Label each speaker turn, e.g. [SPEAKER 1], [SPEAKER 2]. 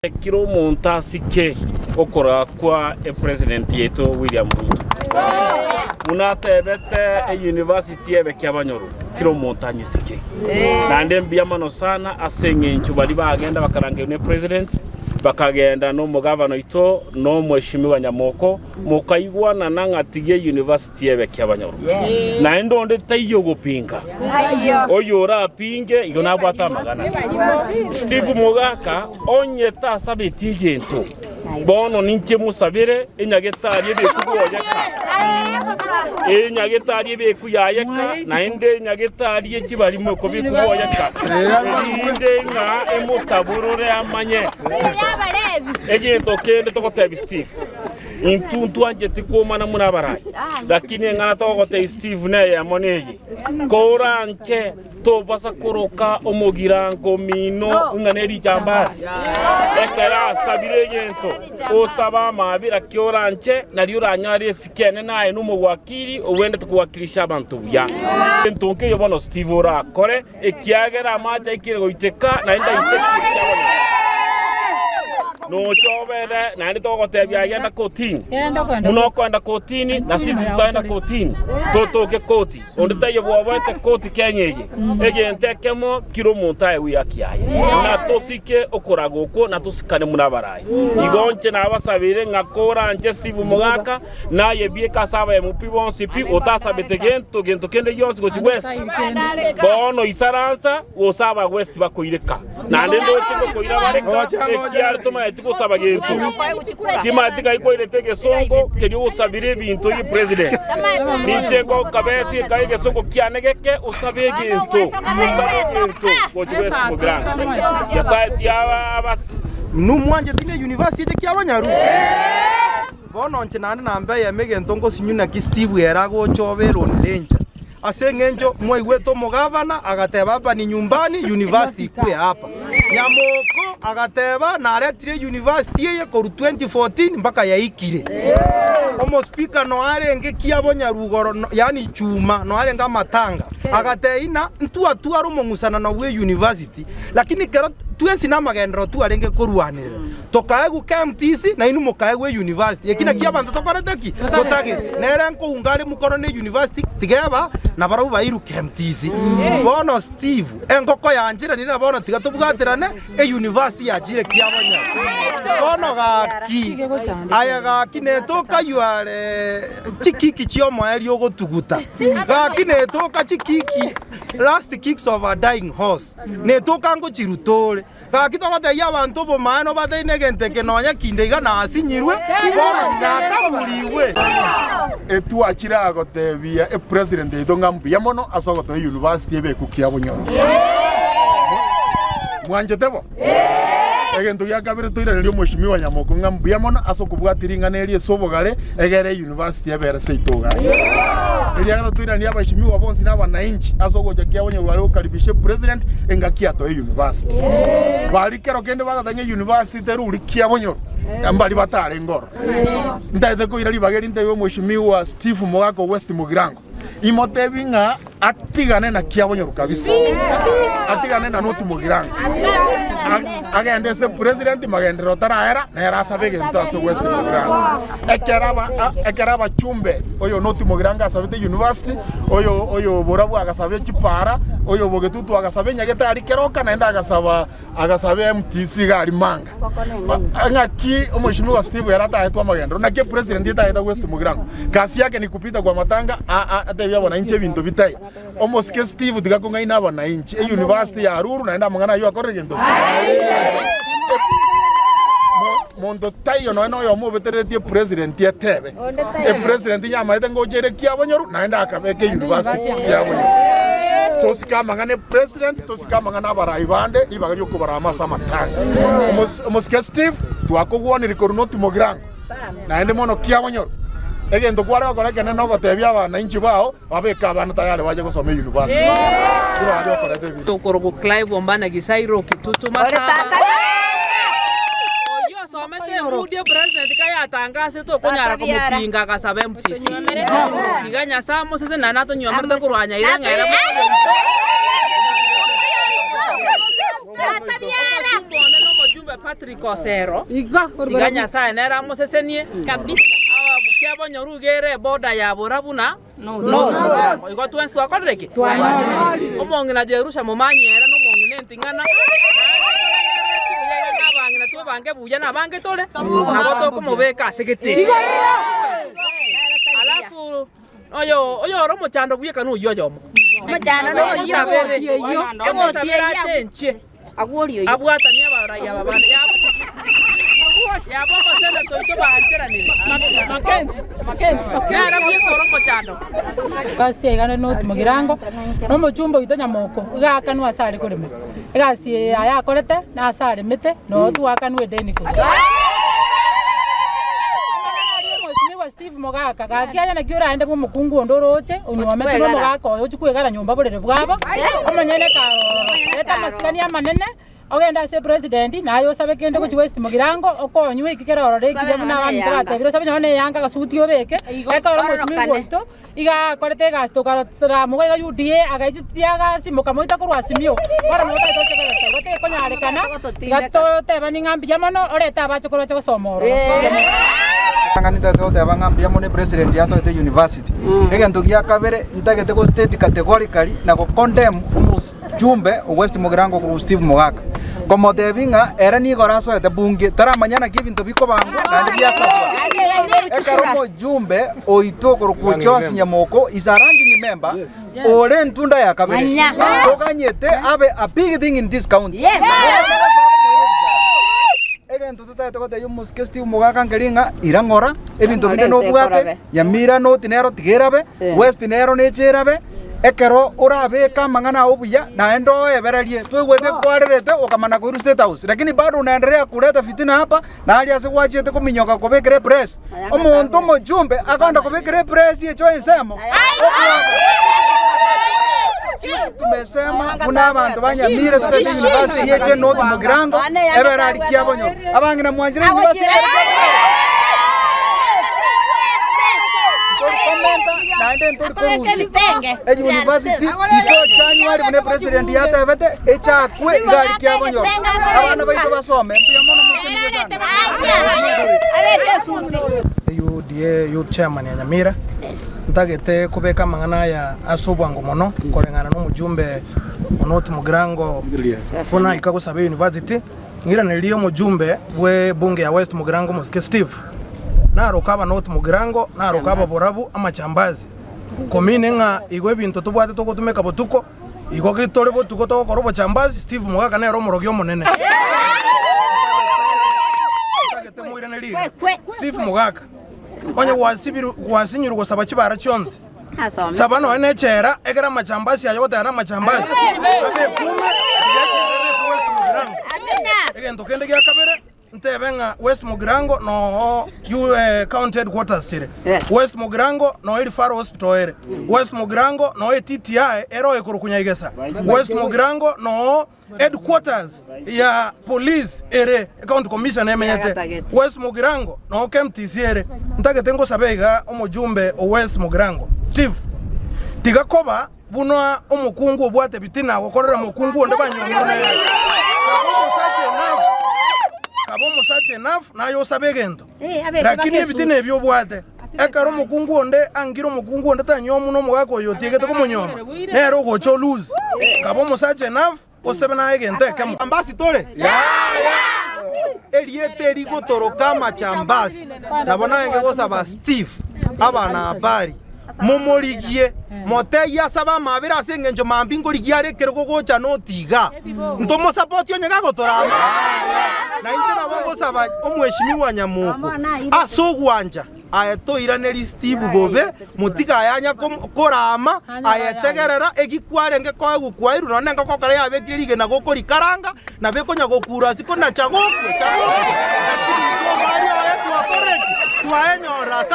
[SPEAKER 1] Kiro monta sike okora kwa president yeto William Ruto. Munata ebete university ebe kyabanyoro kiro monta nyisike. Na ndembia mano sana asenge nchubali bagenda bakarange ne president bakagenda no mugavano ito no mweshimiwa Nyamoko mukaigwana nangatige university ebe kyabanyoro. Na ndonde tayo gopinga. Oyora pinge igona bwata magana. Steve Mugaka onyeta sabeti gento. Bono ninche musabire enyagetari bekuboyeka. Enyagetari bekuyayeka na inde nyagetari ekibali muko bekuboyeka. Inde nga emutaburure amanye. Egento kende tokotebi Steve. Intuntu anje tikomana munabarai. Lakini ngana tokote Steve naye amonegi. Koranche to basa koroka omogira ngomino nganeri jambasi. Ekera sabire gento osaba mabira kyoranche nariuranyari sikene naye numugwakiri owende tukuwakirisha abantu ya. Entonke yobono Steve ora kore ekiagera amacha ikire goiteka na inda iteka. No chobere na ndi tokotebya yenda kotini munoko enda kotini na sisi tutaenda kotini totoke koti onditaye bwabete koti kenyeje egentekemo kiro montaye wiyakiyaye na tosike okoragoko na tosikane munabaraye igonche na abasabire ngakora nje Steve Mugaka na yebie kasaba emupi bonsipi otasabetegento gento kende yonsi go west bono isaransa osaba west bakoireka na ndendo tiko koira bareka ekiar toma kusaba gento timatika iko ile tege songo kedi usabire bintu yi president bincheko kabesi kaige songo kianegeke usabe gento kochwes program ya site ya abas
[SPEAKER 2] numwanje tine university ky'abanyaru bono nchenana nambe yemegento ngo sinyuna ki Steve era go chobero lenja asengenjo mwaigweto mugavana agateba hapa ni nyumbani university kwe hapa Nyamoko agateba na aretire university ye koru 2014 mpaka yaikire omo speaker no arenge kiabonyarugoro yani chuma no arenga matanga agateina ntua rumo ngusana na we university lakini kero tuensi na magendro tu arenge koruanira tokaegu KMTC na inu mokaegu university ekina kiabantu tokoreteki totage nerenko ungari mukono ne university tigeba na barabu bairu KMTC bono Steve engoko yanjira nira bono tigatubwatirane university yajire kiabonya bono gaki aya gaki netoka yuare chikiki chiomo eri ogotuguta gaki netoka chikiki last kicks of a dying horse netoka ngo chirutore gaki togote yabantu bo mano bateinegente kenonya kindeiga na asinyirwe bono nyakaburiwe
[SPEAKER 3] etu achira agotebia president etongambi yamono asogoto university ebeku kiabonyo mwanje tebo egento ya kabiri toira ndio mweshimiwa Nyamoko ngambi yamono asokubwatiringa neri sobogale egere university ebere seitoga ili agata toira ni abashimiwa bonsi na wananchi asogoja kiabonyo wale ukaribishe president engakiato university bali kero kende bagatanye university teruri kiabonyo ambali batare ngoro ndaite ko irali bageri ntewe mweshimiwa Steve Mugaka West Mugirango imotebinga atigane na kiabonyo kabisa atigane na notu Mugirango agende se president magendero taraera na era sabe gento aso West Mugirango ekeraba chumbe oyo notu Mugirango asabete university oyo borabu agasabe kipara oyo bogetutu agasabe nyageta ari keroka na enda agasabe MTC gari manga angaki omweshimiwa Steve era taetwa magendero na ke president yetaeta West Mugirango kasi yake ni kupita kwa matanga atebya wananchi bintu bitai omoske Steve digakonga ina wananchi university ya Aruru na enda mangana yo akorregento mondo tayo no yo mo veteretie president ya tebe president nyama etengo jere kiabonyoru na enda akabeke university kiabonyoru tosika mangane president tosika mangana baraibande libagari okubarama samatanga omoske Steve twakogwoni rikorunoti Mugirango na ende mono kiabonyoru egento kwara koleke neno gotebia abananchi bao babeka abana tayari baje gusoma university ibaje okorete bi
[SPEAKER 4] tokorogo Clive Ombana Gisairo Kitutu Masaba oyo somete mudia president kaya tangase to konyara ko mupinga kasabe MTC iganya samo sese nanato nyomarta kurwanya iranga era Omujumbe Patrick Osero. Iga Nyasaye nera musesenie. Kabisa. Awa bukia bonyoru gere boda ya borabuna. No. Igo twensi twakoreke. Omongi na Jerusha mumanyera no mongi nentingana. Abangina tu bange buya na bange tole. Nabo toko mubeka segete. Alafu oyo romo chando buye kanu yoyo.
[SPEAKER 5] Machano no yo.
[SPEAKER 4] Emo tie Agworio. Abwata ni abaraya babana. Ya bomba sele to baantera ni. Makenzi. Yara buye romo chando.
[SPEAKER 6] Basi igana no Mugirango. No mujumbe ito Nyamoko. Iga kanu asari kurime. Iga si aya korete na asari mite no tu akanu edeni ko. Steve Mogaka gakianya na kiora ende mu mukungu ndoroche unyome tu Mogaka oyo chukwegara nyumba burere bwabo omanyene ka eta masikani amanene ogenda se president na ayo sabe kende ku West Mugirango okonywe ikikera orore kijamo na abantu batebiro sabe nyone yanga gasuti obeke eka oro musimi goito iga korete gasto karatra muga UDA agaijutia gasimoka moita kurwa simio bara no taito chekara gote konyare kana gato tebani ngambi jamono oreta abachokoro chosomoro
[SPEAKER 2] Tanganita tote abangambia mone president ya tote university. Egento gia kabere ntagete ko state categorically na ko condemn umujumbe West Mugirango ku Steve Mogaka. Como devinga era ni goraso de bunge tara mañana kibinto biko bangu na ndia sabwa. Ekaromo jumbe oito ko kuchosi Nyamoko is a ranking member. Ore ntunda ya kabere. Tokanyete abe a big thing in this county. Egento tutaite kote yumuske Steve Mogaka ngeringa irangora ebinto binde no bwate ya mira no tinero tigerabe West tinero ne cherabe ekero urabe kamangana obuya na endo evererie twegwete kwarerete okamana ku State House lakini bado unaendelea kuleta fitina hapa na hali asiwachete kuminyoka kubekere press omuntu mujumbe akonda kubekere press yecho ensemo sisi tumesema kuna abantu banyamire tutete university yeche no Mugirango eberari kiabonyo abangina mwanjire university naende ntori kurusi eji university iso January mune president yata evete echa kwe igari kiabonyo abana baito basome mbuyamono UDA youth chairman ya Nyamira ntagete kubeka mangana ya asobwango mono korengana no mujumbe onoti Mugirango funa ikagusabe university ngira niliyo mujumbe we bunge ya West Mugirango Muske Steve na rokaba noti Mugirango na rokaba borabu amachambazi komine nga igwe bintu tubwate toko tumeka botuko igo gitore botuko toko korobo chambazi Steve Mogaka na ro morogyo monene ntagete muire neli Steve Mogaka onye wasinyuru gusaba kibara cyonze sabano ene chera egera machambazi ayoda na machambazi abe kuma yachera ku West Mugirango egento kende gya kabere ntebenga West Mugirango no county headquarters tire West Mugirango no Elfaro hospital ere West Mugirango no TTI ero ekurukunya igesa West Mugirango no headquarters ya police ere county commission emenyete West Mugirango no KMTC ere ntagete ngo sabega omujumbe o West Mugirango Steve tigakoba buno omukungu obwate bitina gokorera mukungu onde banyomune Abomo sache enough na yo sabegento lakini ebitine ebyo bwate ekaro mukungu onde angiro mukungu onde tanyomu no mugako yo tigete ko munyoma nero go cho lose abomo sache enough osebena egente kemo ambasi tole eliete ligo toroka machambasi nabona enge go saba Steve abana habari momorigie moteya saba mabira asengenjo mambingo ligiare kergo gocha no tiga ntomo support yonyega gotorama na inje na bongo saba omweshimiwa Nyamoko asogwanja ayeto iraneri Steve Bobe mutika ayanya korama ayetegerera egikwarenge kwa gukwairu no nenga kokare yabekirige na gokori karanga na bekonya gokura siko na chagoko lakini kwa mali ayeto akoreki twaenyora